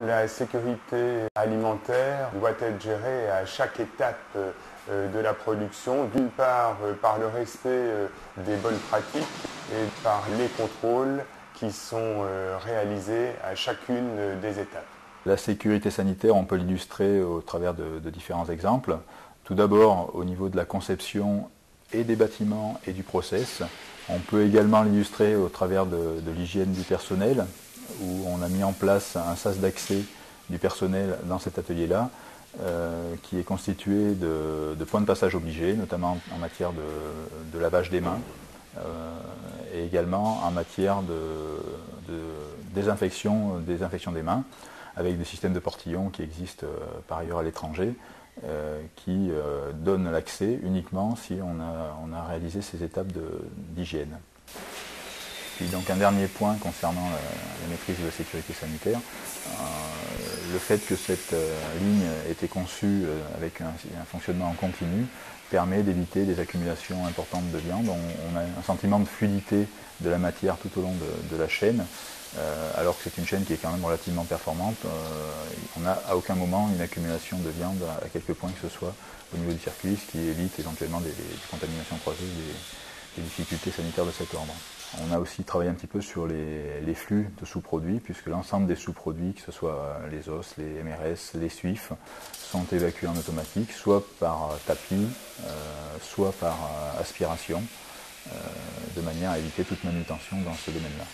La sécurité alimentaire doit être gérée à chaque étape de la production, d'une part par le respect des bonnes pratiques et par les contrôles qui sont réalisés à chacune des étapes. La sécurité sanitaire, on peut l'illustrer au travers de différents exemples. Tout d'abord, au niveau de la conception et des bâtiments et du process. On peut également l'illustrer au travers de l'hygiène du personnel, où on a mis en place un sas d'accès du personnel dans cet atelier-là, qui est constitué de points de passage obligés, notamment en matière de lavage des mains, et également en matière de désinfection des mains, avec des systèmes de portillons qui existent par ailleurs à l'étranger, qui donnent l'accès uniquement si on a réalisé ces étapes d'hygiène. Puis donc un dernier point concernant la maîtrise de la sécurité sanitaire, le fait que cette ligne ait été conçue avec un fonctionnement en continu permet d'éviter des accumulations importantes de viande. On a un sentiment de fluidité de la matière tout au long de la chaîne, alors que c'est une chaîne qui est quand même relativement performante. On n'a à aucun moment une accumulation de viande à quelque point que ce soit au niveau du circuit, ce qui évite éventuellement des contaminations croisées, des difficultés sanitaires de cet ordre. On a aussi travaillé un petit peu sur les flux de sous-produits, puisque l'ensemble des sous-produits, que ce soit les os, les MRS, les suifs, sont évacués en automatique, soit par tapis, soit par aspiration, de manière à éviter toute manutention dans ce domaine-là.